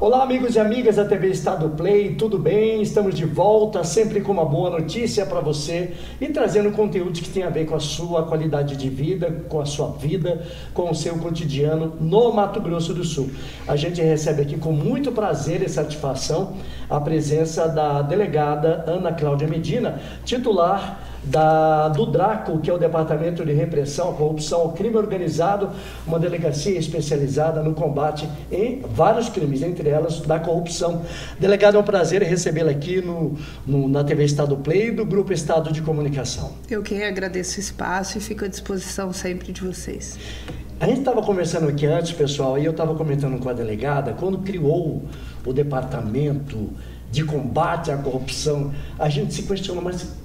Olá, amigos e amigas da TV Estado Play, tudo bem? Estamos de volta, sempre com uma boa notícia para você e trazendo conteúdos que tem a ver com a sua qualidade de vida, com a sua vida, com o seu cotidiano no Mato Grosso do Sul. A gente recebe aqui com muito prazer e satisfação a presença da delegada Ana Cláudia Medina, titular do DRACO, que é o Departamento de Repressão à Corrupção ao Crime Organizado, uma delegacia especializada no combate em vários crimes, entre elas da corrupção. Delegado, é um prazer recebê-la aqui na TV Estado Play do Grupo Estado de Comunicação. Eu que agradeço o espaço e fico à disposição sempre de vocês. A gente estava conversando aqui antes, pessoal, e eu estava comentando com a delegada, quando criou o Departamento de Combate à Corrupção, a gente se questionou, mas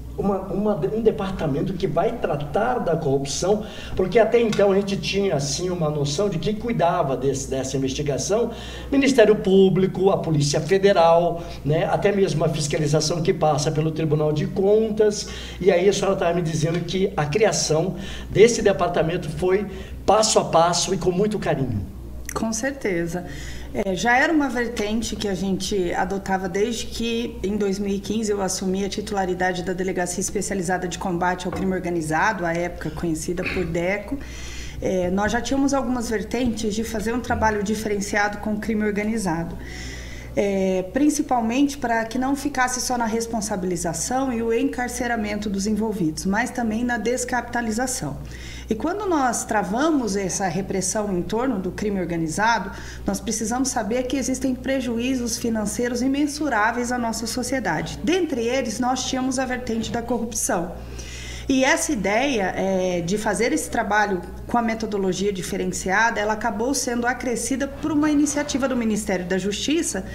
um departamento que vai tratar da corrupção, porque até então a gente tinha assim uma noção de que cuidava dessa investigação, Ministério Público, a Polícia Federal, né, até mesmo a fiscalização que passa pelo Tribunal de Contas, e aí a senhora estava me dizendo que a criação desse departamento foi passo a passo e com muito carinho. Com certeza. Já era uma vertente que a gente adotava desde que, em 2015, eu assumi a titularidade da Delegacia Especializada de Combate ao Crime Organizado, à época conhecida por DECO. Nós já tínhamos algumas vertentes de fazer um trabalho diferenciado com o crime organizado. Principalmente para que não ficasse só na responsabilização e o encarceramento dos envolvidos, mas também na descapitalização. E quando nós travamos essa repressão em torno do crime organizado, nós precisamos saber que existem prejuízos financeiros imensuráveis à nossa sociedade. Dentre eles, nós tínhamos a vertente da corrupção. E essa ideia de fazer esse trabalho com a metodologia diferenciada, ela acabou sendo acrescida por uma iniciativa do Ministério da Justiça,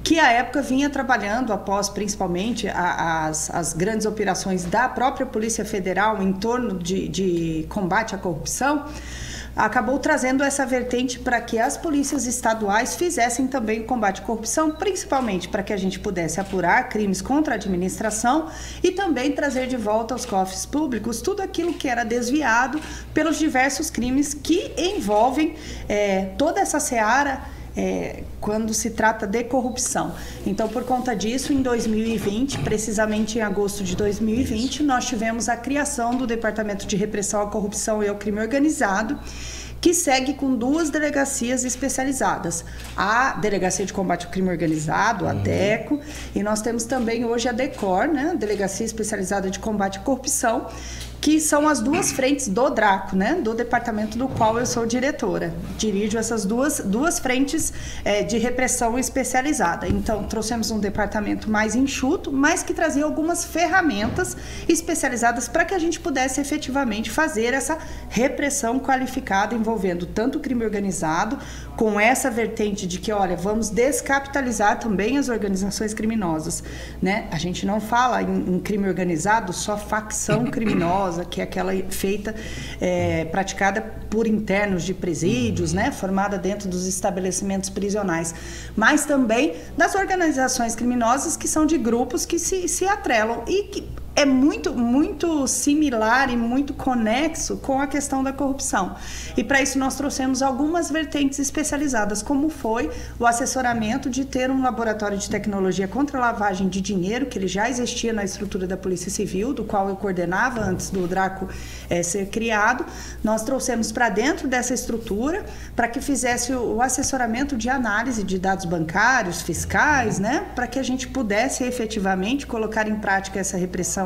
que à época vinha trabalhando, após principalmente as grandes operações da própria Polícia Federal em torno de combate à corrupção, acabou trazendo essa vertente para que as polícias estaduais fizessem também o combate à corrupção, principalmente para que a gente pudesse apurar crimes contra a administração e também trazer de volta aos cofres públicos tudo aquilo que era desviado pelos diversos crimes que envolvem toda essa seara quando se trata de corrupção. Então, por conta disso, em 2020, precisamente em agosto de 2020, nós tivemos a criação do Departamento de Repressão à Corrupção e ao Crime Organizado, que segue com duas delegacias especializadas. A Delegacia de Combate ao Crime Organizado, a DECO, e nós temos também hoje a DECOR, né, a Delegacia Especializada de Combate à Corrupção, que são as duas frentes do DRACO, né, do departamento do qual eu sou diretora. Dirijo essas duas frentes de repressão especializada. Então, trouxemos um departamento mais enxuto, mas que trazia algumas ferramentas especializadas para que a gente pudesse efetivamente fazer essa repressão qualificada envolvendo tanto o crime organizado, com essa vertente de que, olha, vamos descapitalizar também as organizações criminosas, né? A gente não fala em crime organizado só facção criminosa, que é aquela feita, praticada por internos de presídios, né, formada dentro dos estabelecimentos prisionais, mas também das organizações criminosas que são de grupos que se atrelam e que é muito, muito similar e muito conexo com a questão da corrupção. E para isso nós trouxemos algumas vertentes especializadas, como foi o assessoramento de ter um laboratório de tecnologia contra a lavagem de dinheiro, que ele já existia na estrutura da Polícia Civil, do qual eu coordenava antes do DRACO ser criado. Nós trouxemos para dentro dessa estrutura para que fizesse o assessoramento de análise de dados bancários, fiscais, né, para que a gente pudesse efetivamente colocar em prática essa repressão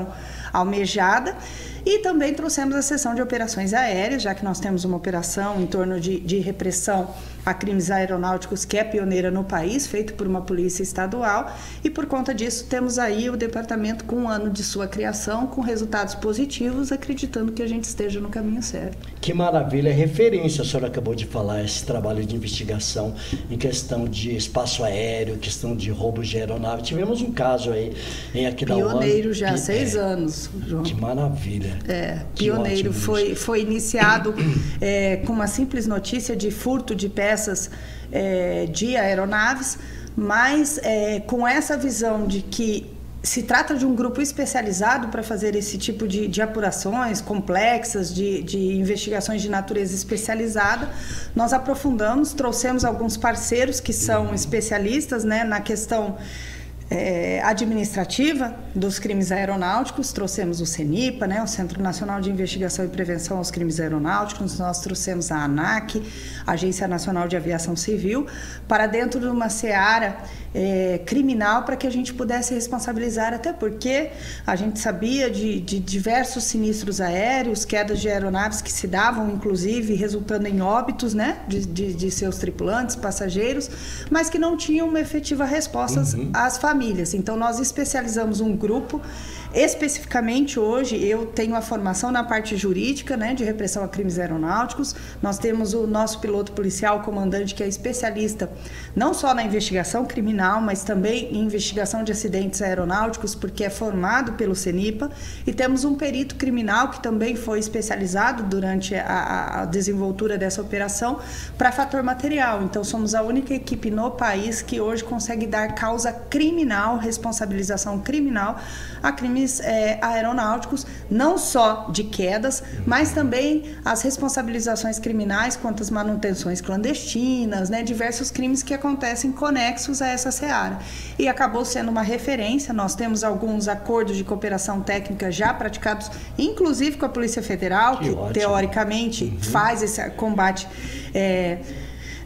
almejada. E também trouxemos a seção de operações aéreas, já que nós temos uma operação em torno de repressão a crimes aeronáuticos que é pioneira no país, feito por uma polícia estadual, e por conta disso temos aí o departamento com 1 ano de sua criação, com resultados positivos, acreditando que a gente esteja no caminho certo. Que maravilha, referência, a senhora acabou de falar, esse trabalho de investigação em questão de espaço aéreo, questão de roubos de aeronave. Tivemos um caso aí em Aquidauana. Pioneiro já há 6 anos, João. Que maravilha. Pioneiro, foi iniciado com uma simples notícia de furto de peças de aeronaves, mas com essa visão de que se trata de um grupo especializado para fazer esse tipo de apurações complexas, de investigações de natureza especializada. Nós aprofundamos, trouxemos alguns parceiros que são especialistas, né, na questão administrativa dos crimes aeronáuticos. Trouxemos o CENIPA, né, o Centro Nacional de Investigação e Prevenção aos Crimes Aeronáuticos, nós trouxemos a ANAC, Agência Nacional de Aviação Civil, para dentro de uma seara criminal, para que a gente pudesse responsabilizar, até porque a gente sabia de diversos sinistros aéreos, quedas de aeronaves que se davam, inclusive, resultando em óbitos, né, de seus tripulantes, passageiros, mas que não tinham uma efetiva resposta às famílias. Então, nós especializamos um grupo. Especificamente hoje eu tenho a formação na parte jurídica, né, de repressão a crimes aeronáuticos. Nós temos o nosso piloto policial, comandante, que é especialista não só na investigação criminal, mas também em investigação de acidentes aeronáuticos, porque é formado pelo CENIPA. E temos um perito criminal que também foi especializado durante a desenvoltura dessa operação para fator material. Então somos a única equipe no país que hoje consegue dar causa criminal, responsabilização criminal a crimes aeronáuticos, não só de quedas, mas também as responsabilizações criminais quanto às manutenções clandestinas, né, diversos crimes que acontecem conexos a essa seara. E acabou sendo uma referência. Nós temos alguns acordos de cooperação técnica já praticados, inclusive com a Polícia Federal, que teoricamente faz esse combate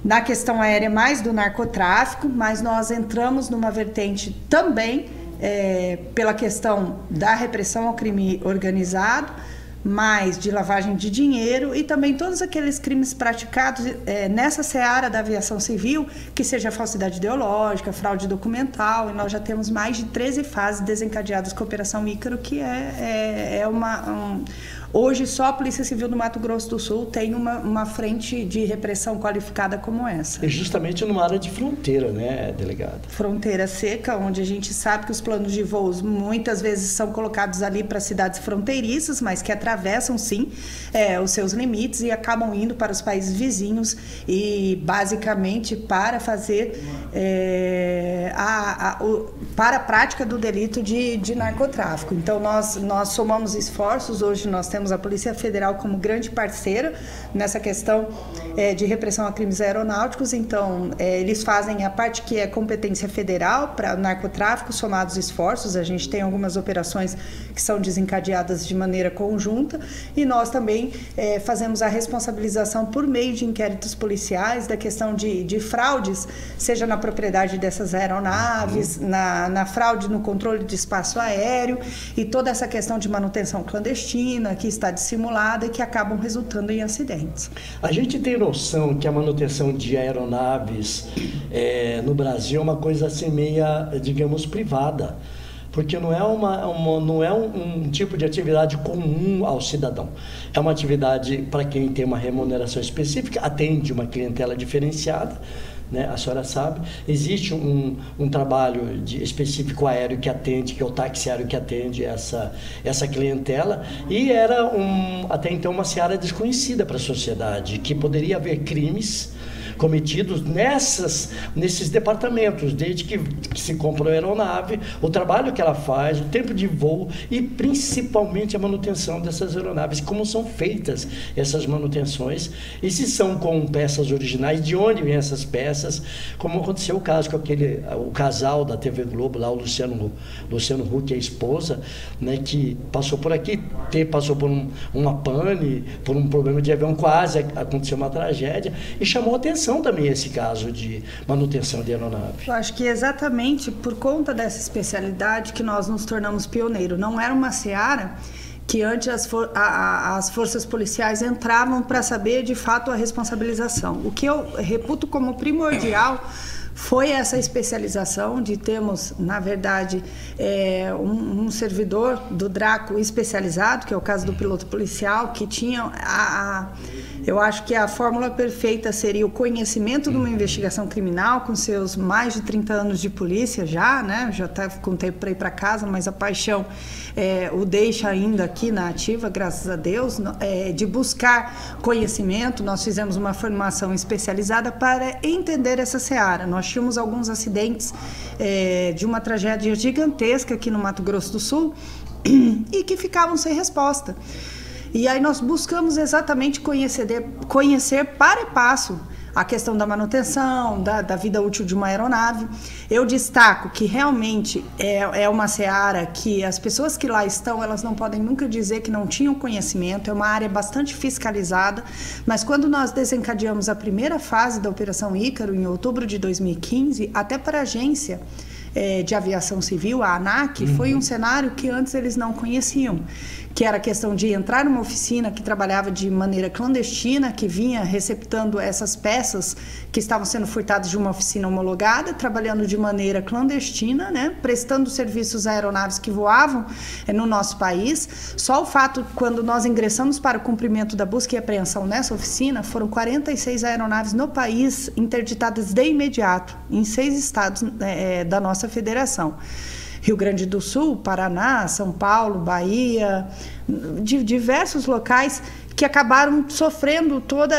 na questão aérea mais do narcotráfico, mas nós entramos numa vertente também pela questão da repressão ao crime organizado, mais de lavagem de dinheiro e também todos aqueles crimes praticados nessa seara da aviação civil, que seja falsidade ideológica, fraude documental, e nós já temos mais de 13 fases desencadeadas com a Operação Ícaro, que hoje só a Polícia Civil do Mato Grosso do Sul tem uma frente de repressão qualificada como essa. E justamente numa área de fronteira, né, delegada? Fronteira seca, onde a gente sabe que os planos de voos muitas vezes são colocados ali para cidades fronteiriças, mas que atravessam sim os seus limites e acabam indo para os países vizinhos e basicamente para fazer para a prática do delito de narcotráfico. Então nós somamos esforços. Hoje nós temos a Polícia Federal como grande parceira nessa questão de repressão a crimes aeronáuticos. Então, eles fazem a parte que é competência federal para narcotráfico, somados esforços. A gente tem algumas operações que são desencadeadas de maneira conjunta e nós também fazemos a responsabilização por meio de inquéritos policiais da questão de fraudes, seja na propriedade dessas aeronaves, na fraude no controle de espaço aéreo e toda essa questão de manutenção clandestina que está dissimulada e que acabam resultando em acidentes. A gente tem noção que a manutenção de aeronaves no Brasil é uma coisa assim meia, digamos, privada, porque não é um tipo de atividade comum ao cidadão. É uma atividade para quem tem uma remuneração específica, atende uma clientela diferenciada, né? A senhora sabe, existe um trabalho específico aéreo que atende, que é o táxi aéreo que atende essa clientela, e era até então uma seara desconhecida para a sociedade, que poderia haver crimes cometidos nesses departamentos, desde que se compra a aeronave, o trabalho que ela faz, o tempo de voo e principalmente a manutenção dessas aeronaves, como são feitas essas manutenções e se são com peças originais, de onde vêm essas peças, como aconteceu o caso com o casal da TV Globo, lá o Luciano Huck e a esposa, né, que passou por aqui, passou por uma pane, por um problema de avião, quase aconteceu uma tragédia e chamou atenção também esse caso de manutenção de aeronave. Eu acho que exatamente por conta dessa especialidade que nós nos tornamos pioneiros. Não era uma seara que antes as forças policiais entravam para saber de fato a responsabilização. O que eu reputo como primordial foi essa especialização de termos, na verdade, um servidor do DRACO especializado, que é o caso do piloto policial, que tinha eu acho que a fórmula perfeita seria o conhecimento de uma investigação criminal, com seus mais de 30 anos de polícia já, né? Já está com tempo para ir para casa, mas a paixão o deixa ainda aqui na ativa, graças a Deus, de buscar conhecimento. Nós fizemos uma formação especializada para entender essa seara. Nós Nós tínhamos alguns acidentes de uma tragédia gigantesca aqui no Mato Grosso do Sul e que ficavam sem resposta. E aí nós buscamos exatamente conhecer para e passo a questão da manutenção, da vida útil de uma aeronave. Eu destaco que realmente é uma seara que as pessoas que lá estão, elas não podem nunca dizer que não tinham conhecimento, é uma área bastante fiscalizada, mas quando nós desencadeamos a primeira fase da Operação Ícaro, em outubro de 2015, até para a agência de aviação civil, a ANAC, foi um cenário que antes eles não conheciam, que era a questão de entrar numa oficina que trabalhava de maneira clandestina, que vinha receptando essas peças que estavam sendo furtadas de uma oficina homologada, trabalhando de maneira clandestina, né, prestando serviços a aeronaves que voavam no nosso país. Só o fato, quando nós ingressamos para o cumprimento da busca e apreensão nessa oficina, foram 46 aeronaves no país interditadas de imediato, em 6 estados da nossa federação. Rio Grande do Sul, Paraná, São Paulo, Bahia, de diversos locais que acabaram sofrendo toda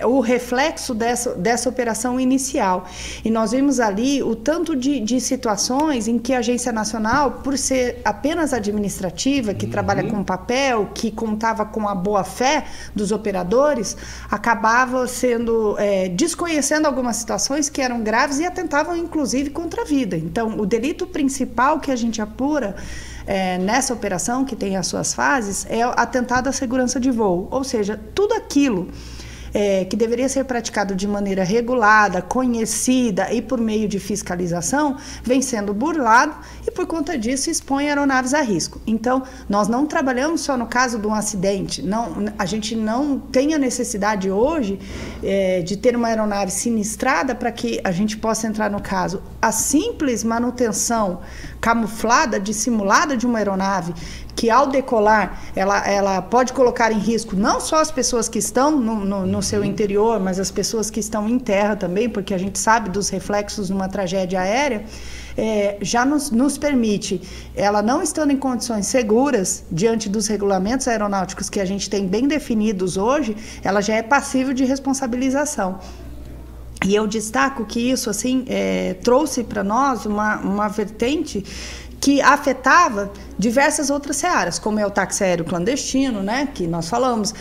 o reflexo dessa operação inicial. E nós vimos ali o tanto de situações em que a Agência Nacional, por ser apenas administrativa, que trabalha com papel, que contava com a boa-fé dos operadores, acabava desconhecendo algumas situações que eram graves e atentavam, inclusive, contra a vida. Então, o delito principal que a gente apura nessa operação, que tem as suas fases, é o atentado à segurança de voo. Ou seja, tudo aquilo que deveria ser praticado de maneira regulada, conhecida e por meio de fiscalização, vem sendo burlado e, por conta disso, expõe aeronaves a risco. Então, nós não trabalhamos só no caso de um acidente. A gente não tem a necessidade hoje de ter uma aeronave sinistrada para que a gente possa entrar no caso. A simples manutenção camuflada, dissimulada de uma aeronave, que ao decolar, ela pode colocar em risco não só as pessoas que estão no seu interior, mas as pessoas que estão em terra também, porque a gente sabe dos reflexos numa tragédia aérea, já nos permite, ela não estando em condições seguras, diante dos regulamentos aeronáuticos que a gente tem bem definidos hoje, ela já é passível de responsabilização. E eu destaco que isso trouxe para nós uma vertente que afetava diversas outras searas, como é o táxi aéreo clandestino, né, que nós falamos,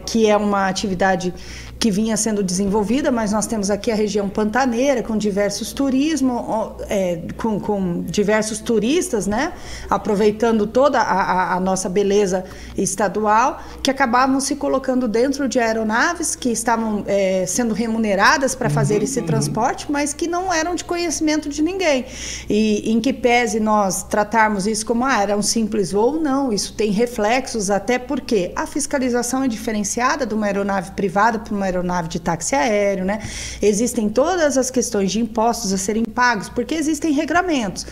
que é uma atividade que vinha sendo desenvolvida, mas nós temos aqui a região pantaneira, com diversos com diversos turistas, né, aproveitando toda a nossa beleza estadual, que acabavam se colocando dentro de aeronaves que estavam sendo remuneradas para fazer esse transporte, mas que não eram de conhecimento de ninguém. E em que pese nós tratarmos isso como era um simples voo, não, isso tem reflexos, até porque a fiscalização é diferenciada de uma aeronave privada para uma aeronave de táxi aéreo, né? Existem todas as questões de impostos a serem pagos, porque existem regramentos.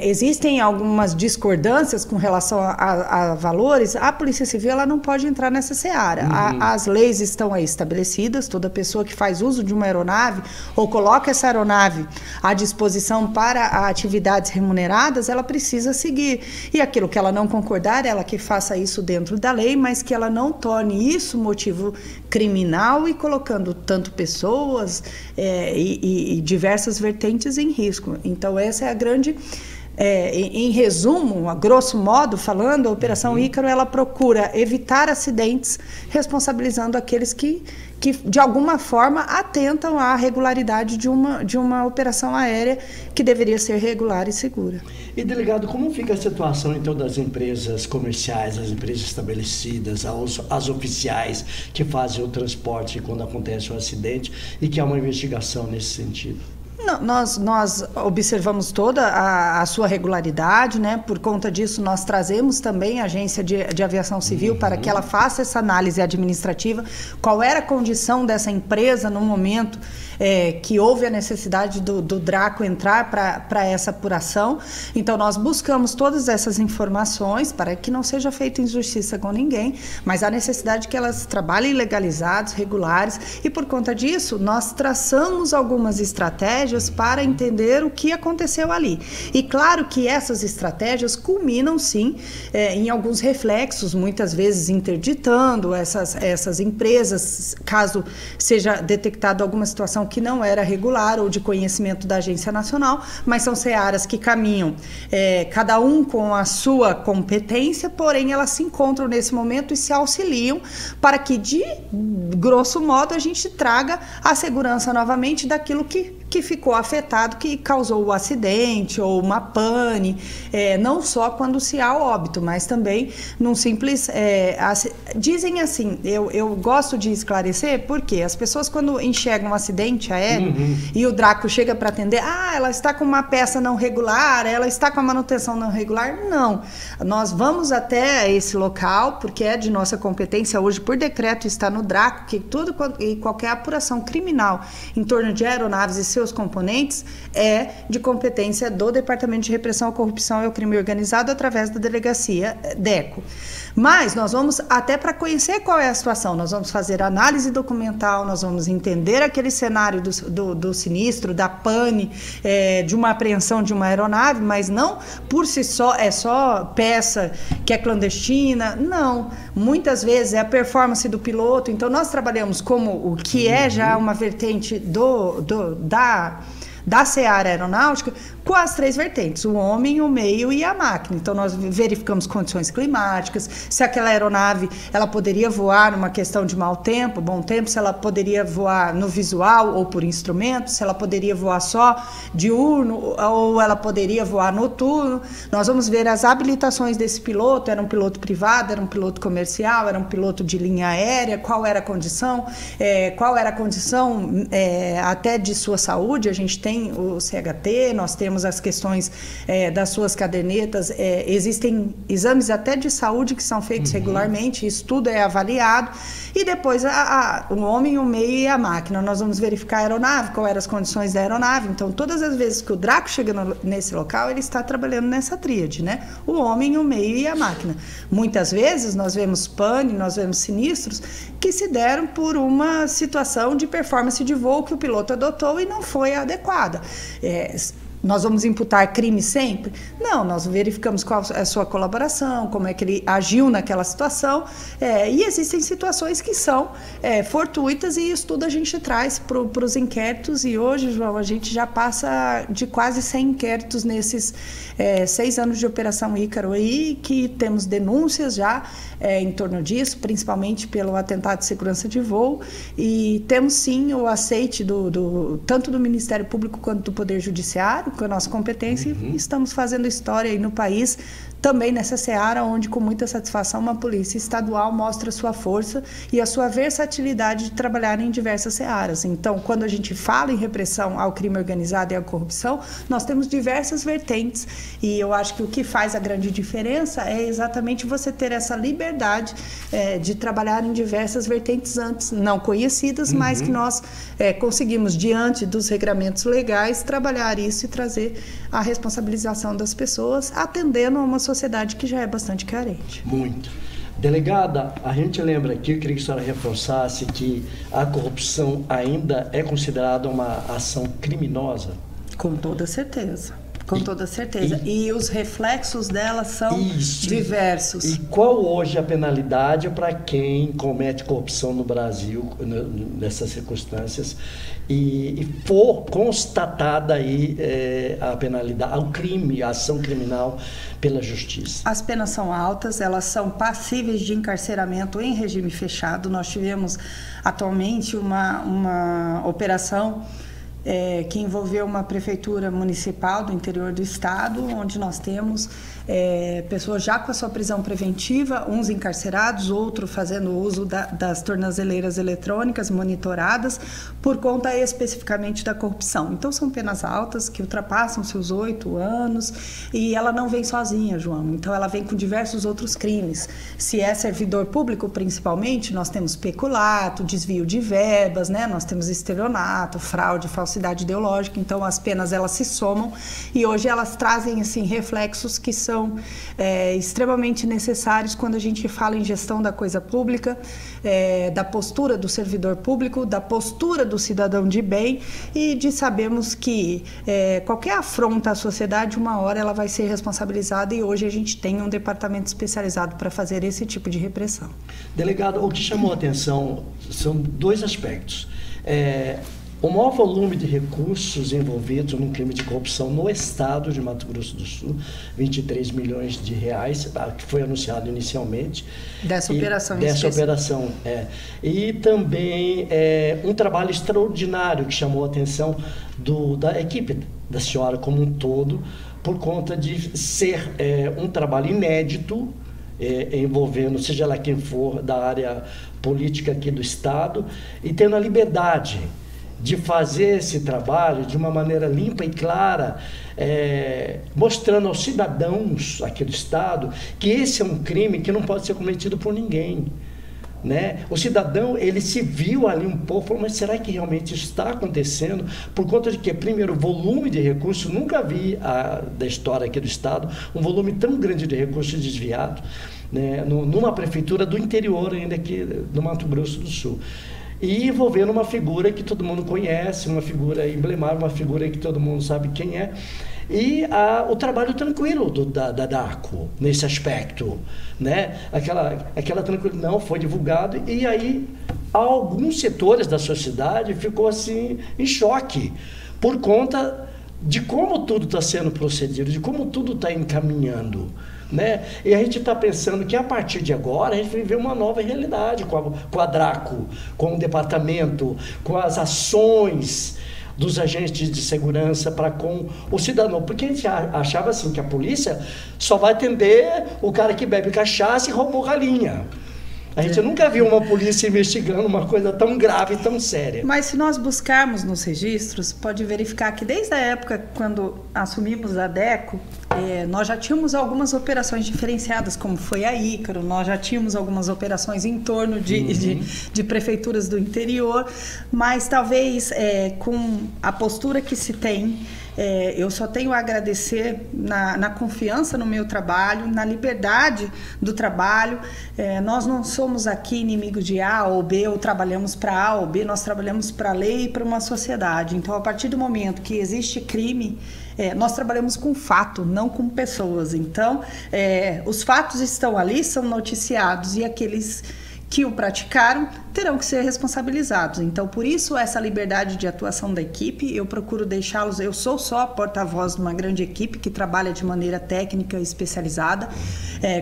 Existem algumas discordâncias com relação a valores. A Polícia Civil ela não pode entrar nessa seara. As leis estão aí estabelecidas, toda pessoa que faz uso de uma aeronave ou coloca essa aeronave à disposição para atividades remuneradas, ela precisa seguir. E aquilo que ela não concordar, ela que faça isso dentro da lei, mas que ela não torne isso motivo criminal e colocando tanto pessoas e diversas vertentes em risco. Então, essa é a grande... em resumo, a grosso modo falando, a Operação Ícaro ela procura evitar acidentes, responsabilizando aqueles que de alguma forma atentam à regularidade de uma operação aérea que deveria ser regular e segura. E, delegado, como fica a situação então das empresas comerciais, as empresas estabelecidas, as oficiais que fazem o transporte quando acontece um acidente e que há uma investigação nesse sentido? Nós observamos toda a sua regularidade, né? Por conta disso, nós trazemos também a Agência de Aviação Civil para que ela faça essa análise administrativa, qual era a condição dessa empresa no momento que houve a necessidade do DRACO entrar para essa apuração. Então, nós buscamos todas essas informações para que não seja feita injustiça com ninguém, mas há necessidade que elas trabalhem legalizados, regulares, e por conta disso, nós traçamos algumas estratégias estratégias para entender o que aconteceu ali. E claro que essas estratégias culminam, sim, em alguns reflexos, muitas vezes interditando essas empresas, caso seja detectado alguma situação que não era regular ou de conhecimento da Agência Nacional, mas são searas que caminham, cada um com a sua competência, porém elas se encontram nesse momento e se auxiliam para que, de grosso modo, a gente traga a segurança novamente daquilo que ficou afetado, que causou o acidente ou uma pane, não só quando se há óbito, mas também num simples... dizem assim, eu gosto de esclarecer, porque as pessoas quando enxergam um acidente aéreo e o Draco chega para atender, ela está com uma peça não regular, ela está com a manutenção não regular. Não, nós vamos até esse local, porque é de nossa competência hoje, por decreto está no Draco, que tudo e qualquer apuração criminal em torno de aeronaves e seus componentes é de competência do Departamento de Repressão à Corrupção e ao Crime Organizado através da delegacia DECO. Mas nós vamos até para conhecer qual é a situação, nós vamos fazer análise documental, nós vamos entender aquele cenário do sinistro, da pane, de uma apreensão de uma aeronave, mas não por si só, é só peça que é clandestina, não. Muitas vezes é a performance do piloto, então nós trabalhamos como o que é já uma vertente da seara aeronáutica, com as 3 vertentes, o homem, o meio e a máquina. Então nós verificamos condições climáticas, se aquela aeronave ela poderia voar numa questão de mau tempo, bom tempo, se ela poderia voar no visual ou por instrumento, se ela poderia voar só diurno ou ela poderia voar noturno. Nós vamos ver as habilitações desse piloto, era um piloto privado, era um piloto comercial, era um piloto de linha aérea, qual era a condição, até de sua saúde. A gente tem o CHT, nós temos as questões das suas cadernetas, existem exames até de saúde que são feitos regularmente, isso tudo é avaliado, e depois o homem, o meio e a máquina. Nós vamos verificar a aeronave, qual eram as condições da aeronave. Então, todas as vezes que o Draco chega nesse local, ele está trabalhando nessa tríade, né? O homem, o meio e a máquina. Muitas vezes nós vemos pane, nós vemos sinistros que se deram por uma situação de performance de voo que o piloto adotou e não foi adequada. Nós vamos imputar crime sempre? Não, nós verificamos qual é a sua colaboração, como é que ele agiu naquela situação, e existem situações que são fortuitas, e isso tudo a gente traz para os inquéritos, e hoje, João, a gente já passa de quase 100 inquéritos nesses 6 anos de Operação Ícaro aí, que temos denúncias já em torno disso, principalmente pelo atentado de segurança de voo, e temos sim o aceite tanto do Ministério Público quanto do Poder Judiciário, com a nossa competência, e estamos fazendo história aí no país, também nessa seara, onde com muita satisfação uma polícia estadual mostra sua força e a sua versatilidade de trabalhar em diversas searas. Então, quando a gente fala em repressão ao crime organizado e à corrupção, nós temos diversas vertentes, e eu acho que o que faz a grande diferença é exatamente você ter essa liberdade de trabalhar em diversas vertentes antes não conhecidas, mas que nós conseguimos, diante dos regramentos legais, trabalhar isso e trazer a responsabilização das pessoas, atendendo a uma sociedade que já é bastante carente. Muito. Delegada, a gente lembra aqui, eu queria que a senhora reforçasse que a corrupção ainda é considerada uma ação criminosa? Com toda certeza. Com toda certeza. E os reflexos dela são diversos. E qual hoje a penalidade para quem comete corrupção no Brasil, nessas circunstâncias, e for constatada aí a penalidade, o crime, a ação criminal pela justiça? As penas são altas, elas são passíveis de encarceramento em regime fechado. Nós tivemos atualmente uma operação que envolveu uma prefeitura municipal do interior do estado, onde nós temos pessoas já com a sua prisão preventiva, uns encarcerados, outros fazendo uso das tornozeleiras eletrônicas monitoradas por conta especificamente da corrupção. Então são penas altas que ultrapassam seus 8 anos, e ela não vem sozinha, João. Então ela vem com diversos outros crimes. Se é servidor público, principalmente, nós temos peculato, desvio de verbas, né? Nós temos estelionato, fraude, falsidade capacidade ideológica, então as penas elas se somam e hoje elas trazem assim, reflexos que são extremamente necessários quando a gente fala em gestão da coisa pública, da postura do servidor público, da postura do cidadão de bem e de sabermos que qualquer afronta à sociedade, uma hora ela vai ser responsabilizada e hoje a gente tem um departamento especializado para fazer esse tipo de repressão. Delegado, o que chamou a atenção são dois aspectos. O maior volume de recursos envolvidos no crime de corrupção no estado de Mato Grosso do Sul, 23 milhões de reais, que foi anunciado inicialmente. Dessa operação. E também um trabalho extraordinário que chamou a atenção da equipe da senhora como um todo, por conta de ser um trabalho inédito, envolvendo, seja lá quem for, da área política aqui do estado, e tendo a liberdade de fazer esse trabalho de uma maneira limpa e clara, mostrando aos cidadãos aqui do estado que esse é um crime que não pode ser cometido por ninguém, né? O cidadão, ele se viu ali um pouco, falou, mas será que realmente isso está acontecendo? Por conta de que, primeiro, o volume de recursos, nunca vi da história aqui do estado, um volume tão grande de recursos desviados, né? Numa prefeitura do interior ainda aqui do Mato Grosso do Sul. E envolvendo uma figura que todo mundo conhece, uma figura emblemática, uma figura que todo mundo sabe quem é, e o trabalho tranquilo da DARCO nesse aspecto, né? Aquela tranquilidade não foi divulgado, e aí alguns setores da sociedade ficou assim em choque por conta de como tudo está sendo procedido, de como tudo está encaminhando, né? E a gente está pensando que a partir de agora a gente vai viver uma nova realidade com a DRACO, com o departamento, com as ações dos agentes de segurança para com o cidadão, porque a gente achava assim que a polícia só vai atender o cara que bebe cachaça e roubou galinha. A gente nunca viu uma polícia investigando uma coisa tão grave e tão séria. Mas se nós buscarmos nos registros, pode verificar que desde a época quando assumimos a DECO, nós já tínhamos algumas operações diferenciadas, como foi a Ícaro, nós já tínhamos algumas operações em torno de prefeituras do interior, mas talvez com a postura que se tem, eu só tenho a agradecer na confiança no meu trabalho, na liberdade do trabalho. Nós não somos aqui inimigos de A ou B, ou trabalhamos para A ou B, nós trabalhamos para a lei e para uma sociedade. Então, a partir do momento que existe crime, nós trabalhamos com fato, não com pessoas. Então, os fatos estão ali, são noticiados, e aqueles que o praticaram terão que ser responsabilizados. Então, por isso, essa liberdade de atuação da equipe, eu procuro deixá-los... Eu sou só a porta-voz de uma grande equipe que trabalha de maneira técnica e especializada.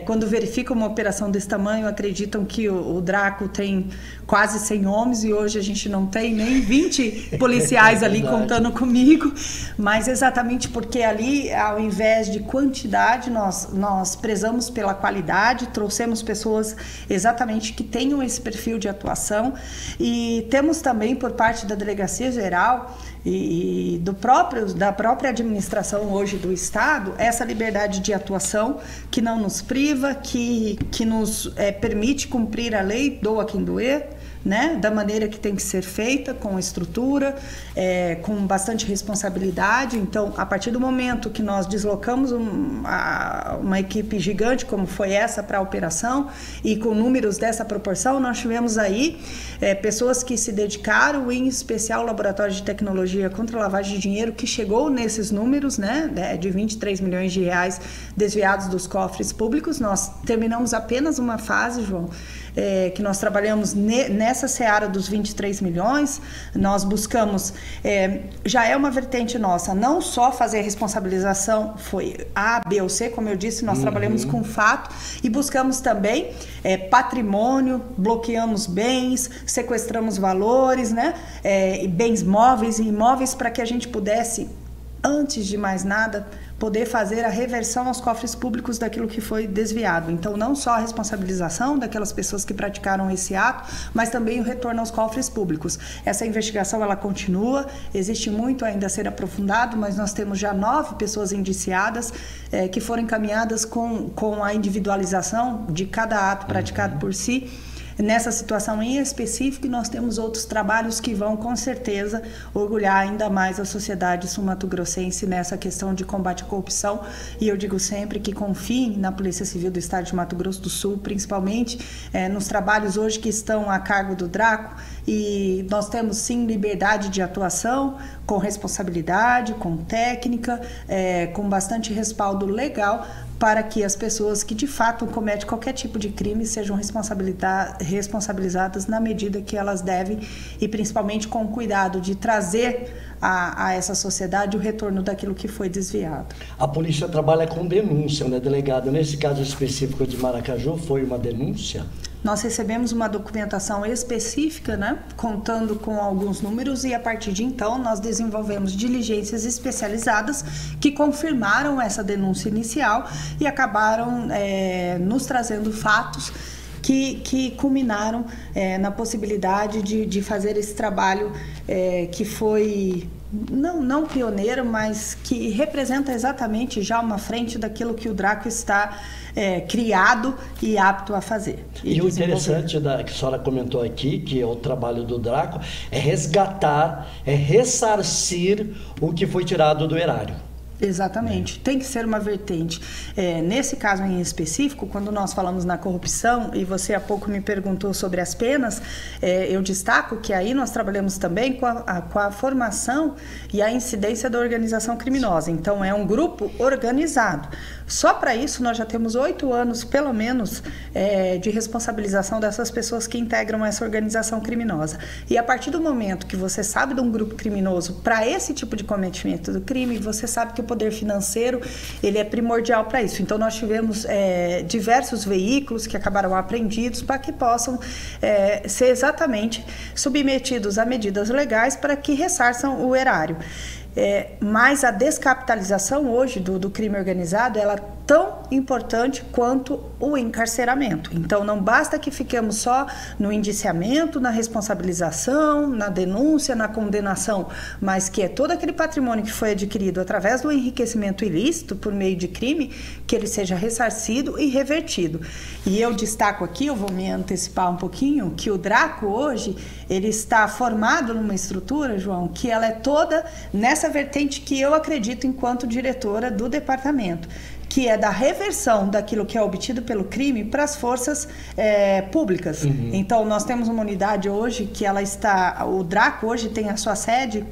Quando verificam uma operação desse tamanho, acreditam que o DRACO tem quase 100 homens e hoje a gente não tem nem 20 policiais ali contando comigo, mas exatamente porque ali, ao invés de quantidade, nós prezamos pela qualidade, trouxemos pessoas exatamente que tenham esse perfil de atuação, e temos também por parte da Delegacia Geral e da própria administração hoje do Estado, essa liberdade de atuação que não nos priva, que nos permite cumprir a lei, doa quem doer, né? Da maneira que tem que ser feita, com estrutura, com bastante responsabilidade. Então, a partir do momento que nós deslocamos uma equipe gigante, como foi essa para a operação, e com números dessa proporção, nós tivemos aí pessoas que se dedicaram, em especial o Laboratório de Tecnologia contra a Lavagem de Dinheiro, que chegou nesses números, né, de 23 milhões de reais desviados dos cofres públicos. Nós terminamos apenas uma fase, João, que nós trabalhamos nessa seara dos 23 milhões, nós buscamos, já é uma vertente nossa, não só fazer a responsabilização, foi A, B ou C, como eu disse, nós trabalhamos com fato, e buscamos também patrimônio, bloqueamos bens, sequestramos valores, né, bens móveis e imóveis, para que a gente pudesse, antes de mais nada, poder fazer a reversão aos cofres públicos daquilo que foi desviado. Então, não só a responsabilização daquelas pessoas que praticaram esse ato, mas também o retorno aos cofres públicos. Essa investigação, ela continua, existe muito ainda a ser aprofundado, mas nós temos já 9 pessoas indiciadas que foram encaminhadas com a individualização de cada ato praticado por si. nessa situação em específico, e nós temos outros trabalhos que vão, com certeza, orgulhar ainda mais a sociedade sul-mato-grossense nessa questão de combate à corrupção. E eu digo sempre que confiem na Polícia Civil do Estado de Mato Grosso do Sul, principalmente nos trabalhos hoje que estão a cargo do DRACO, e nós temos sim liberdade de atuação, com responsabilidade, com técnica, com bastante respaldo legal, para que as pessoas que de fato cometem qualquer tipo de crime sejam responsabilizadas na medida que elas devem, e principalmente com cuidado de trazer a essa sociedade o retorno daquilo que foi desviado. A polícia trabalha com denúncia, né, delegado? Nesse caso específico de Maracaju, foi uma denúncia? Nós recebemos uma documentação específica, né, contando com alguns números, e a partir de então nós desenvolvemos diligências especializadas que confirmaram essa denúncia inicial e acabaram nos trazendo fatos que culminaram na possibilidade de fazer esse trabalho que foi não pioneiro, mas que representa exatamente já uma frente daquilo que o DRACO está criado e apto a fazer. E o interessante que a senhora comentou aqui, que é o trabalho do DRACO, é resgatar, é ressarcir o que foi tirado do erário. Exatamente, tem que ser uma vertente. Nesse caso em específico, quando nós falamos na corrupção, e você há pouco me perguntou sobre as penas, eu destaco que aí nós trabalhamos também com a formação e a incidência da organização criminosa. Então é um grupo organizado. Só para isso nós já temos 8 anos, pelo menos, de responsabilização dessas pessoas que integram essa organização criminosa. E a partir do momento que você sabe de um grupo criminoso para esse tipo de cometimento do crime, você sabe que o poder financeiro ele é primordial para isso. Então nós tivemos diversos veículos que acabaram apreendidos para que possam ser exatamente submetidos a medidas legais para que ressarçam o erário. Mas a descapitalização hoje do crime organizado, ela é tão importante quanto o encarceramento. Então não basta que fiquemos só no indiciamento, na responsabilização, na denúncia, na condenação, mas que todo aquele patrimônio que foi adquirido através do enriquecimento ilícito por meio de crime, que ele seja ressarcido e revertido. E eu destaco aqui, eu vou me antecipar um pouquinho, que o DRACO hoje, ele está formado numa estrutura, João, que ela é toda nessa vertente que eu acredito enquanto diretora do departamento, que é da reversão daquilo que é obtido pelo crime para as forças públicas. Uhum. Então, nós temos uma unidade hoje que ela está... O DRACO hoje tem a sua sede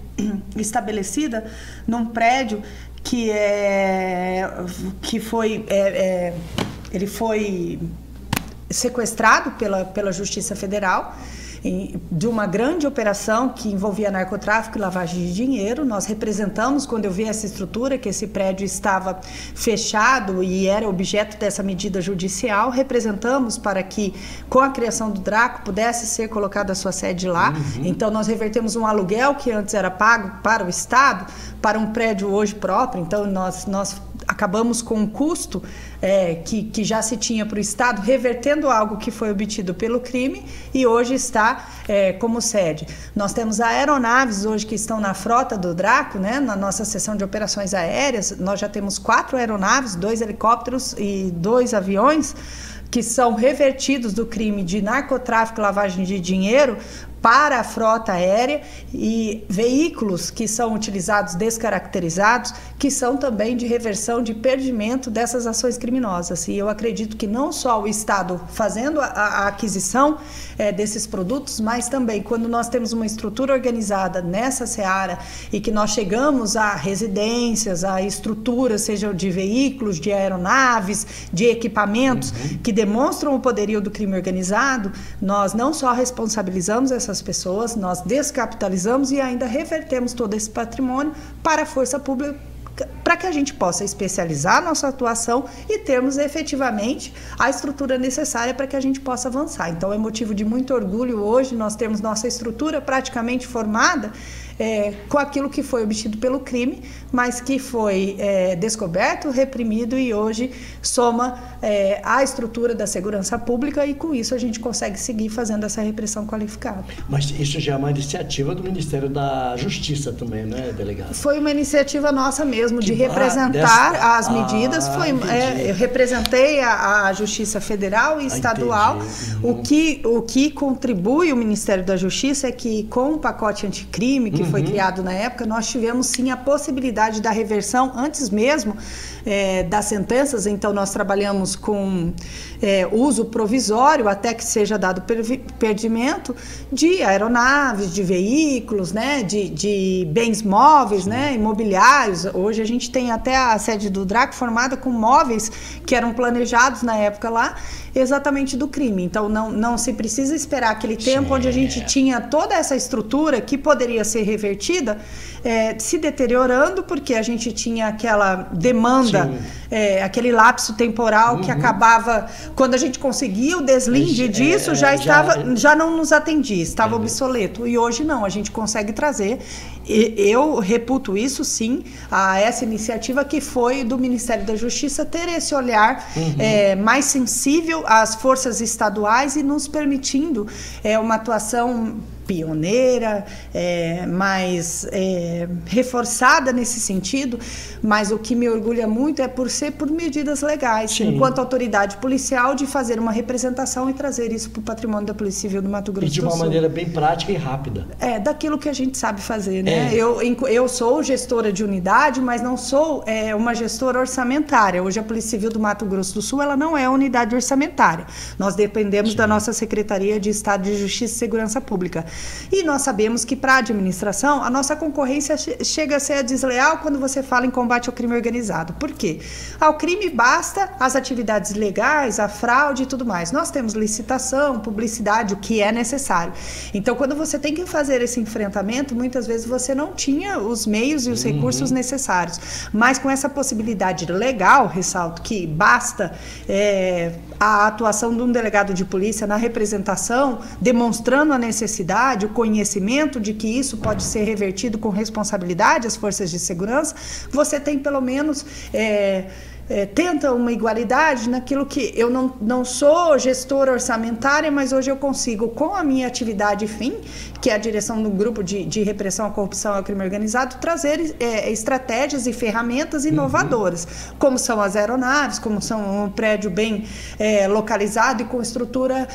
estabelecida num prédio ele foi sequestrado pela Justiça Federal, de uma grande operação que envolvia narcotráfico e lavagem de dinheiro. Nós representamos, quando eu vi essa estrutura, que esse prédio estava fechado e era objeto dessa medida judicial, representamos para que, com a criação do DRACO, pudesse ser colocada a sua sede lá. Uhum. Então, nós revertemos um aluguel que antes era pago para o Estado, para um prédio hoje próprio. Então, nós acabamos com um custo que já se tinha para o Estado, revertendo algo que foi obtido pelo crime e hoje está como sede. Nós temos aeronaves hoje que estão na frota do DRACO, né, na nossa seção de operações aéreas. Nós já temos 4 aeronaves, 2 helicópteros e 2 aviões que são revertidos do crime de narcotráfico e lavagem de dinheiro para a frota aérea, e veículos que são utilizados descaracterizados, que são também de reversão de perdimento dessas ações criminosas. E eu acredito que não só o Estado fazendo a aquisição desses produtos, mas também quando nós temos uma estrutura organizada nessa seara e que nós chegamos a residências, a estruturas, seja de veículos, de aeronaves, de equipamentos, que demonstram o poderio do crime organizado, nós não só responsabilizamos essas pessoas, nós descapitalizamos e ainda revertemos todo esse patrimônio para a força pública, para que a gente possa especializar a nossa atuação e termos efetivamente a estrutura necessária para que a gente possa avançar. Então é motivo de muito orgulho hoje nós temos nossa estrutura praticamente formada com aquilo que foi obtido pelo crime, mas que foi descoberto, reprimido e hoje soma à estrutura da segurança pública, e com isso a gente consegue seguir fazendo essa repressão qualificada. Mas isso já é uma iniciativa do Ministério da Justiça também, né, delegado? Foi uma iniciativa nossa mesmo, de representar as medidas. Eu representei a Justiça Federal e Estadual. O que contribui o Ministério da Justiça é que, com o pacote anticrime que foi criado na época, nós tivemos sim a possibilidade da reversão antes mesmo das sentenças. Então nós trabalhamos com uso provisório até que seja dado perdimento de aeronaves, de veículos, né, de bens móveis, né, imobiliários. Hoje a gente tem até a sede do DRAC formada com móveis que eram planejados na época lá, exatamente do crime. Então não se precisa esperar aquele tempo onde a gente tinha toda essa estrutura que poderia ser revertida se deteriorando, porque a gente tinha aquela demanda, aquele lapso temporal que acabava, quando a gente conseguia o deslinde disso, já não nos atendia, estava obsoleto. E hoje não, a gente consegue trazer. Eu reputo isso sim, essa iniciativa que foi do Ministério da Justiça ter esse olhar mais sensível às forças estaduais e nos permitindo uma atuação pioneira, mais reforçada nesse sentido, mas o que me orgulha muito é por medidas legais, enquanto autoridade policial, de fazer uma representação e trazer isso para o patrimônio da Polícia Civil do Mato Grosso do Sul. E de uma maneira bem prática e rápida. Daquilo que a gente sabe fazer, né? Eu sou gestora de unidade, mas não sou uma gestora orçamentária. Hoje a Polícia Civil do Mato Grosso do Sul, ela não é unidade orçamentária. Nós dependemos da nossa Secretaria de Estado de Justiça e Segurança Pública. E nós sabemos que, para a administração, a nossa concorrência chega a ser desleal quando você fala em combate ao crime organizado. Por quê? Ao crime basta as atividades legais, a fraude e tudo mais. Nós temos licitação, publicidade, o que é necessário. Então, quando você tem que fazer esse enfrentamento, muitas vezes você não tinha os meios e os recursos necessários. Mas com essa possibilidade legal, ressalto que basta a atuação de um delegado de polícia na representação, demonstrando a necessidade, o conhecimento de que isso pode ser revertido com responsabilidade às forças de segurança, você tem pelo menos tenta uma igualdade naquilo que eu não sou gestora orçamentária, mas hoje eu consigo, com a minha atividade fim, que é a direção do grupo de repressão à corrupção e ao crime organizado, trazer estratégias e ferramentas inovadoras, como são as aeronaves, como são um prédio bem localizado e com estrutura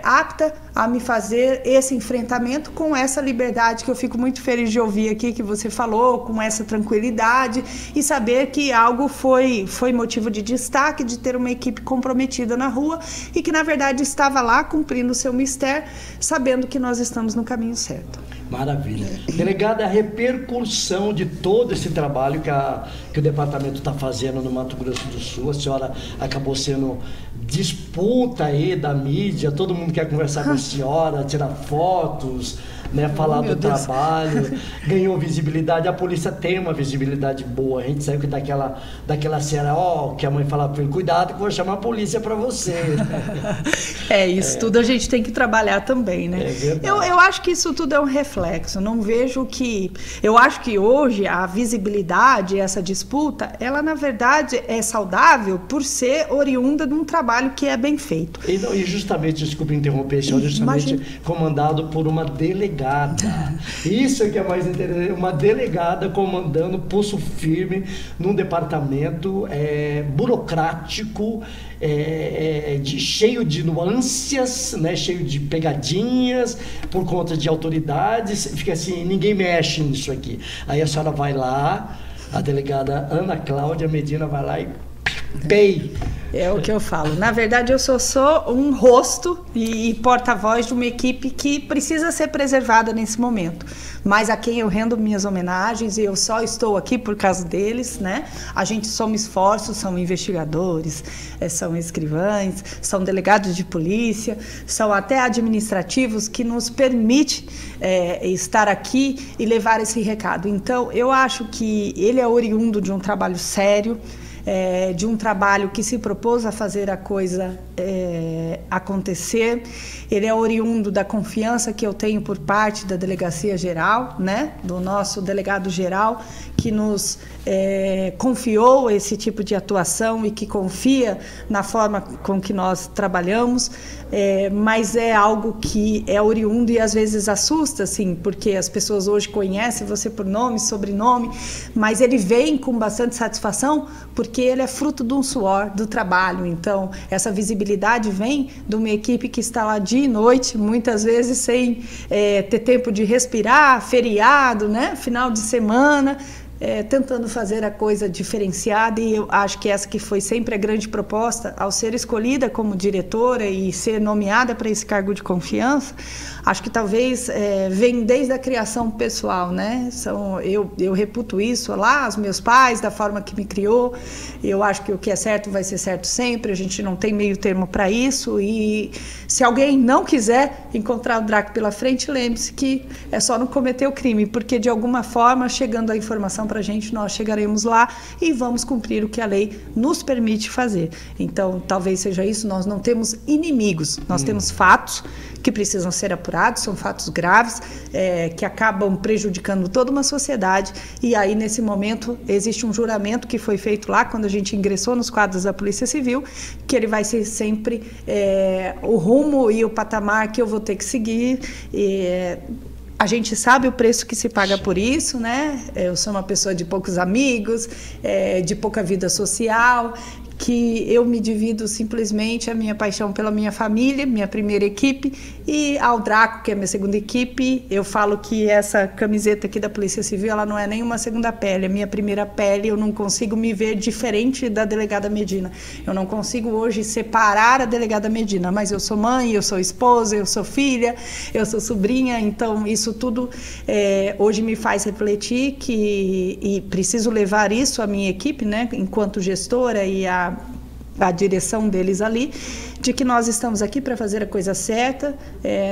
apta a me fazer esse enfrentamento com essa liberdade que eu fico muito feliz de ouvir aqui que você falou, com essa tranquilidade e saber que algo foi motivo de destaque, de ter uma equipe comprometida na rua e que na verdade estava lá cumprindo o seu mistério, sabendo que nós estamos no caminho certo. Maravilha. Delegada, a repercussão de todo esse trabalho que o departamento está fazendo no Mato Grosso do Sul, a senhora acabou sendo disputa aí da mídia, todo mundo quer conversar com a senhora, tirar fotos, né, falar do trabalho, ganhou visibilidade, a polícia tem uma visibilidade boa, a gente saiu daquela cena, que a mãe falava para ele, cuidado que vou chamar a polícia para você. Isso tudo a gente tem que trabalhar também, né? Eu acho que isso tudo é um reflexo, não vejo que... Eu acho que hoje a visibilidade, essa disputa, ela na verdade é saudável por ser oriunda de um trabalho que é bem feito. E justamente, desculpe interromper, senhora, justamente comandado por uma delegada. Isso é que é mais interessante, uma delegada comandando pulso firme num departamento burocrático, cheio de nuances, né, cheio de pegadinhas por conta de autoridades, fica assim, ninguém mexe nisso aqui. Aí a senhora vai lá, a delegada Ana Cláudia Medina vai lá e PEI. É o que eu falo. Na verdade, eu sou só um rosto e porta-voz de uma equipe que precisa ser preservada nesse momento. Mas a quem eu rendo minhas homenagens, e eu só estou aqui por causa deles, né? A gente soma esforços, são investigadores, são escrivães, são delegados de polícia, são até administrativos que nos permite estar aqui e levar esse recado. Então, eu acho que ele é oriundo de um trabalho sério, de um trabalho que se propôs a fazer a coisa acontecer. Ele é oriundo da confiança que eu tenho por parte da Delegacia Geral, né? Do nosso delegado geral, que nos confiou esse tipo de atuação e que confia na forma com que nós trabalhamos, mas é algo que é oriundo e às vezes assusta, assim, porque as pessoas hoje conhecem você por nome, sobrenome, mas ele vem com bastante satisfação porque ele é fruto de um suor, do trabalho. Então, essa visibilidade vem de uma equipe que está lá dia e noite, muitas vezes sem ter tempo de respirar, feriado, né? Final de semana, tentando fazer a coisa diferenciada, e eu acho que essa que foi sempre a grande proposta ao ser escolhida como diretora e ser nomeada para esse cargo de confiança. Acho que talvez vem desde a criação pessoal, né? Eu reputo isso lá, os meus pais, da forma que me criou. Eu acho que o que é certo vai ser certo sempre, a gente não tem meio termo para isso, e se alguém não quiser encontrar o Draco pela frente, lembre-se que é só não cometer o crime, porque de alguma forma, chegando a informação para a gente, nós chegaremos lá e vamos cumprir o que a lei nos permite fazer. Então, talvez seja isso, nós não temos inimigos, nós temos fatos que precisam ser apurados, são fatos graves, que acabam prejudicando toda uma sociedade, e aí nesse momento existe um juramento que foi feito lá quando a gente ingressou nos quadros da Polícia Civil, que ele vai ser sempre o rumo e o patamar que eu vou ter que seguir. A gente sabe o preço que se paga por isso, né? Eu sou uma pessoa de poucos amigos, de pouca vida social, que eu me divido simplesmente a minha paixão pela minha família, minha primeira equipe, e ao Draco, que é a minha segunda equipe. Eu falo que essa camiseta aqui da Polícia Civil, ela não é nem uma segunda pele, é minha primeira pele. Eu não consigo me ver diferente da delegada Medina. Eu não consigo hoje separar a delegada Medina, mas eu sou mãe, eu sou esposa, eu sou filha, eu sou sobrinha, então isso tudo hoje me faz refletir e preciso levar isso à minha equipe, né, enquanto gestora e a direção deles ali, de que nós estamos aqui para fazer a coisa certa.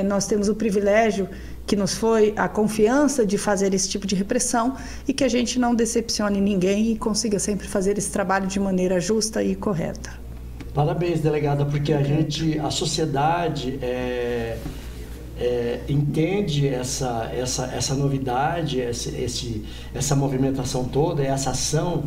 Nós temos o privilégio que nos foi a confiança de fazer esse tipo de repressão, e que a gente não decepcione ninguém e consiga sempre fazer esse trabalho de maneira justa e correta. Parabéns, delegada, porque a sociedade entende essa novidade, essa movimentação toda, essa ação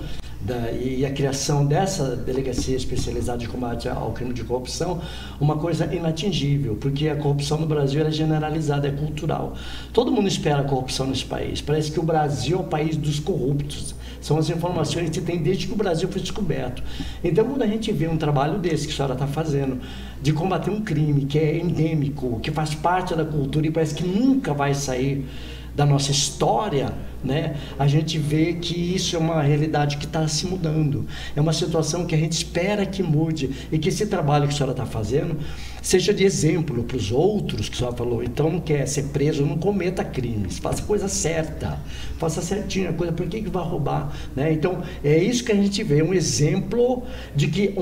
e a criação dessa delegacia especializada de combate ao crime de corrupção, uma coisa inatingível, porque a corrupção no Brasil é generalizada, é cultural. Todo mundo espera a corrupção nesse país. Parece que o Brasil é o país dos corruptos. São as informações que tem desde que o Brasil foi descoberto. Então, quando a gente vê um trabalho desse que a senhora está fazendo, de combater um crime que é endêmico, que faz parte da cultura e parece que nunca vai sair da nossa história, né? A gente vê que isso é uma realidade que está se mudando. É uma situação que a gente espera que mude, e que esse trabalho que a senhora está fazendo seja de exemplo para os outros, que a senhora falou. Então, não quer ser preso, não cometa crimes, faça a coisa certa, faça certinho a coisa, por que vai roubar, né? Então, é isso que a gente vê, um exemplo de que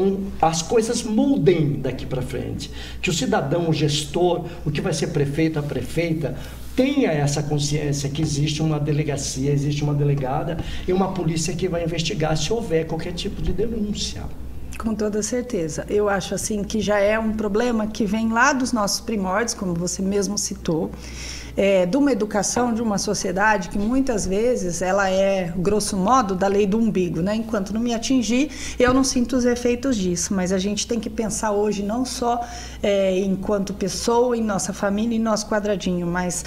as coisas mudem daqui para frente, que o cidadão, o gestor, o que vai ser prefeito, a prefeita, tenha essa consciência que existe uma delegacia, existe uma delegada e uma polícia que vai investigar se houver qualquer tipo de denúncia. Com toda certeza. Eu acho assim que já é um problema que vem lá dos nossos primórdios, como você mesmo citou, de uma educação, de uma sociedade que muitas vezes ela é, grosso modo, da lei do umbigo, né? Enquanto não me atingir, eu não sinto os efeitos disso, mas a gente tem que pensar hoje não só enquanto pessoa, em nossa família, em nosso quadradinho, mas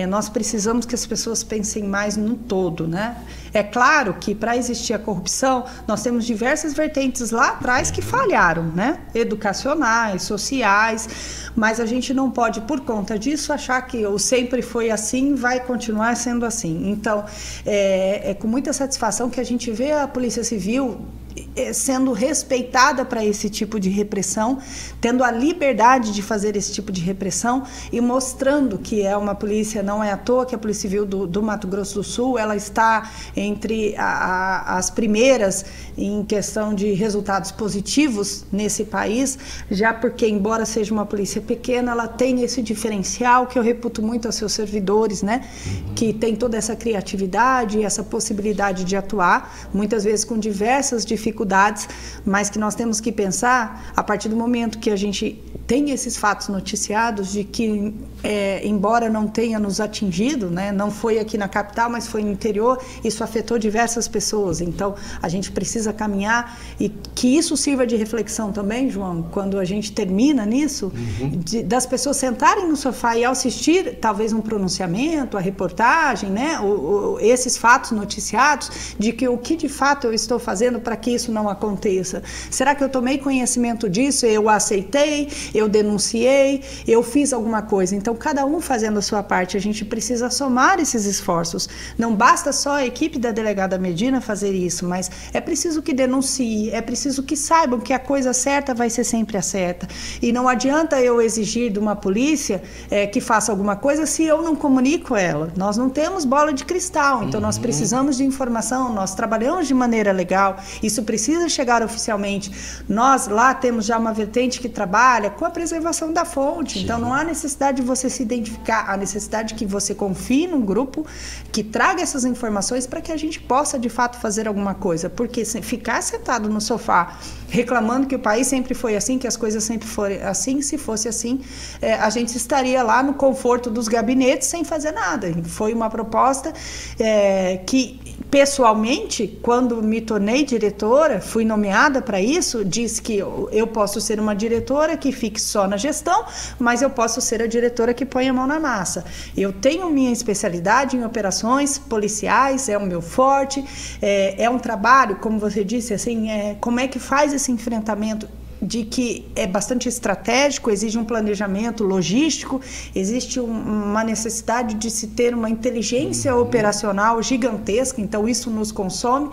nós precisamos que as pessoas pensem mais no todo, né? É claro que para existir a corrupção, nós temos diversas vertentes lá atrás que falharam, né? Educacionais, sociais, mas a gente não pode, por conta disso, achar que o sempre foi assim, vai continuar sendo assim. Então, é com muita satisfação que a gente vê a Polícia Civil sendo respeitada para esse tipo de repressão, tendo a liberdade de fazer esse tipo de repressão e mostrando que é uma polícia, não é à toa que a Polícia Civil do Mato Grosso do Sul, ela está entre as primeiras em questão de resultados positivos nesse país, já porque, embora seja uma polícia pequena, ela tem esse diferencial que eu reputo muito aos seus servidores, né? Que tem toda essa criatividade e essa possibilidade de atuar, muitas vezes com diversas dificuldades dificuldades, mas que nós temos que pensar, a partir do momento que a gente tem esses fatos noticiados, de que, embora não tenha nos atingido, né, não foi aqui na capital, mas foi no interior, isso afetou diversas pessoas. Então, a gente precisa caminhar e que isso sirva de reflexão também, João, quando a gente termina nisso, das pessoas sentarem no sofá e assistir talvez um pronunciamento, a reportagem, né, esses fatos noticiados, de que o que de fato eu estou fazendo para que isso não aconteça. Será que eu tomei conhecimento disso, eu aceitei, eu denunciei, eu fiz alguma coisa? Então, cada um fazendo a sua parte, a gente precisa somar esses esforços. Não basta só a equipe da delegada Medina fazer isso, mas é preciso que denuncie, é preciso que saibam que a coisa certa vai ser sempre a certa. E não adianta eu exigir de uma polícia que faça alguma coisa se eu não comunico ela. Nós não temos bola de cristal, então nós precisamos de informação, nós trabalhamos de maneira legal, isso precisa chegar oficialmente. Nós lá temos já uma vertente que trabalha com a preservação da fonte, então não há necessidade de você se identificar, há necessidade que você confie num grupo que traga essas informações para que a gente possa de fato fazer alguma coisa, porque ficar sentado no sofá reclamando que o país sempre foi assim, que as coisas sempre foram assim, se fosse assim, a gente estaria lá no conforto dos gabinetes sem fazer nada. Foi uma proposta que, pessoalmente, quando me tornei diretora, fui nomeada para isso, disse que eu posso ser uma diretora que fique só na gestão, mas eu posso ser a diretora que põe a mão na massa. Eu tenho minha especialidade em operações policiais, é o meu forte, é um trabalho, como você disse, assim, como é que faz esse enfrentamento, de que é bastante estratégico, exige um planejamento logístico, existe uma necessidade de se ter uma inteligência operacional gigantesca, então isso nos consome,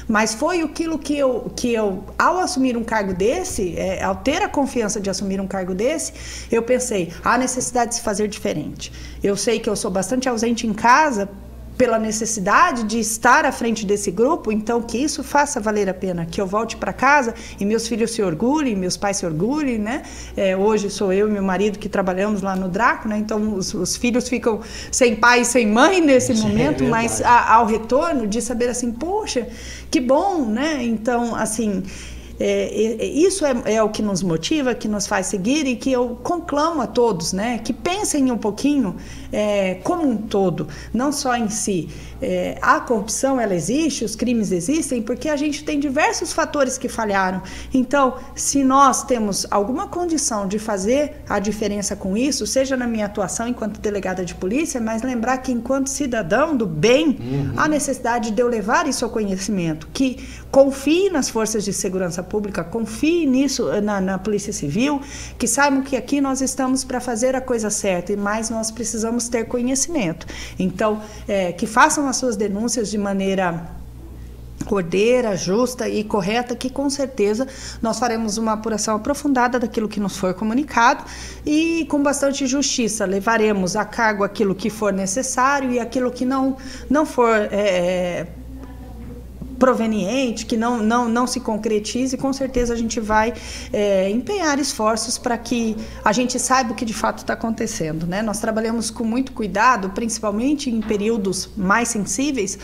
mas foi aquilo que eu ao assumir um cargo desse, ao ter a confiança de assumir um cargo desse, eu pensei, há necessidade de se fazer diferente. Eu sei que eu sou bastante ausente em casa, pela necessidade de estar à frente desse grupo, então que isso faça valer a pena, que eu volte para casa e meus filhos se orgulhem, meus pais se orgulhem, né? Hoje sou eu e meu marido que trabalhamos lá no Draco, né? Então os filhos ficam sem pai e sem mãe nesse momento, mas ao retorno de saber assim, poxa, que bom, né? Então, assim, isso é o que nos motiva, que nos faz seguir e que eu conclamo a todos, né? Que pensem um pouquinho como um todo, não só em si. A corrupção, ela existe, os crimes existem, porque a gente tem diversos fatores que falharam. Então, se nós temos alguma condição de fazer a diferença com isso, seja na minha atuação enquanto delegada de polícia, mas lembrar que enquanto cidadão do bem, há necessidade de eu levar isso ao conhecimento, que confie nas forças de segurança pública, confie nisso na Polícia Civil, que saibam que aqui nós estamos para fazer a coisa certa, mas nós precisamos ter conhecimento. Então, que façam as suas denúncias de maneira ordeira, justa e correta, que com certeza nós faremos uma apuração aprofundada daquilo que nos for comunicado e com bastante justiça levaremos a cargo aquilo que for necessário e aquilo que não for proveniente, que não se concretize, com certeza a gente vai empenhar esforços para que a gente saiba o que de fato está acontecendo, né? Nós trabalhamos com muito cuidado, principalmente em períodos mais sensíveis,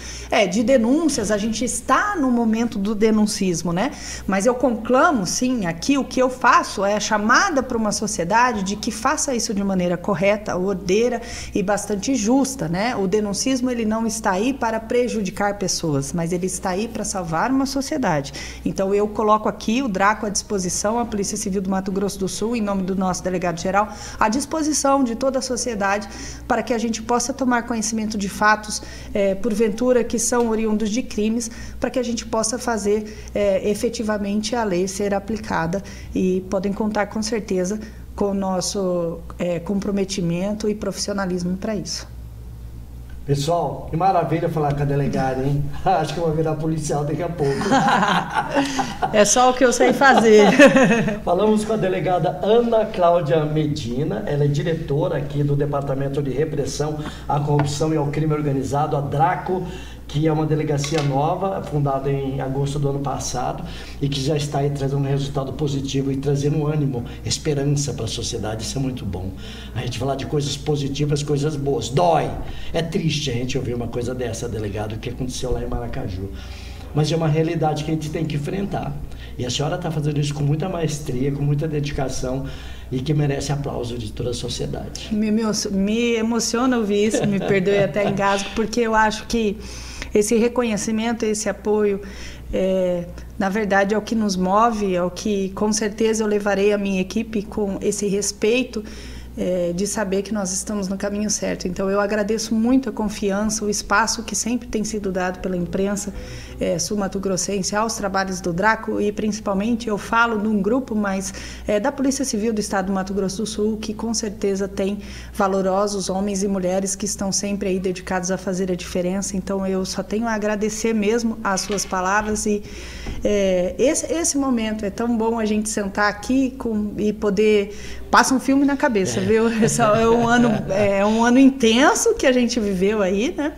de denúncias, a gente está no momento do denuncismo, né? Mas eu conclamo, sim, aqui o que eu faço é a chamada para uma sociedade de que faça isso de maneira correta, ordeira e bastante justa, né? O denuncismo, ele não está aí para prejudicar pessoas, mas ele está aí para salvar uma sociedade. Então eu coloco aqui o Draco à disposição, a Polícia Civil do Mato Grosso do Sul, em nome do nosso delegado-geral, à disposição de toda a sociedade para que a gente possa tomar conhecimento de fatos, porventura, que são oriundos de crimes, para que a gente possa fazer efetivamente a lei ser aplicada e podem contar com certeza com o nosso comprometimento e profissionalismo para isso. Pessoal, que maravilha falar com a delegada, hein? Acho que eu vou virar policial daqui a pouco. É só o que eu sei fazer. Falamos com a delegada Ana Cláudia Medina, ela é diretora aqui do Departamento de Repressão à Corrupção e ao Crime Organizado, a Draco, que é uma delegacia nova, fundada em agosto do ano passado, e que já está aí trazendo um resultado positivo e trazendo ânimo, esperança para a sociedade. Isso é muito bom. A gente falar de coisas positivas, coisas boas. Dói, é triste a gente ouvir uma coisa dessa, delegado, que aconteceu lá em Maracaju. mas é uma realidade que a gente tem que enfrentar. E a senhora está fazendo isso com muita maestria, com muita dedicação e que merece aplauso de toda a sociedade. Me emociona ouvir isso, me perdoe até engasgo, porque eu acho que esse reconhecimento, esse apoio, na verdade é o que nos move, é o que com certeza eu levarei a minha equipe com esse respeito, de saber que nós estamos no caminho certo. Então eu agradeço muito a confiança, o espaço que sempre tem sido dado pela imprensa sul-mato-grossense aos trabalhos do DRACO, e principalmente eu falo de um grupo, mas da Polícia Civil do Estado do Mato Grosso do Sul, que com certeza tem valorosos homens e mulheres que estão sempre aí dedicados a fazer a diferença. Então eu só tenho a agradecer mesmo as suas palavras, e esse momento é tão bom a gente sentar aqui e poder... Passa um filme na cabeça, viu? É um ano intenso que a gente viveu aí, né?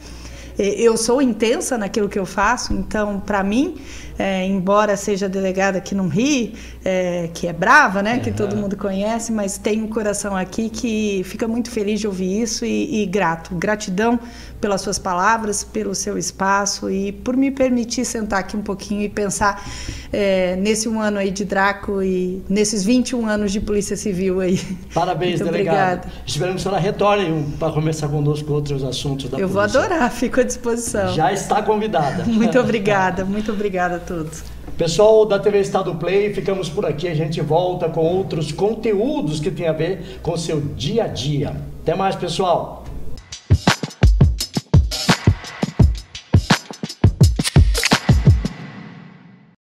Eu sou intensa naquilo que eu faço, então, para mim, embora seja delegada aqui no Rio, que é brava, né? Que todo mundo conhece, mas tem um coração aqui que fica muito feliz de ouvir isso e gratidão pelas suas palavras, pelo seu espaço e por me permitir sentar aqui um pouquinho e pensar nesse um ano aí de DRACO e nesses 21 anos de Polícia Civil aí. Parabéns, muito delegada. Obrigada. Esperamos que a senhora retorne para conversar conosco outros assuntos da polícia. Eu vou adorar, fico à disposição. Já está convidada. Muito obrigada a todos. Pessoal da TV Estado Play, ficamos por aqui. A gente volta com outros conteúdos que tem a ver com o seu dia a dia. Até mais, pessoal.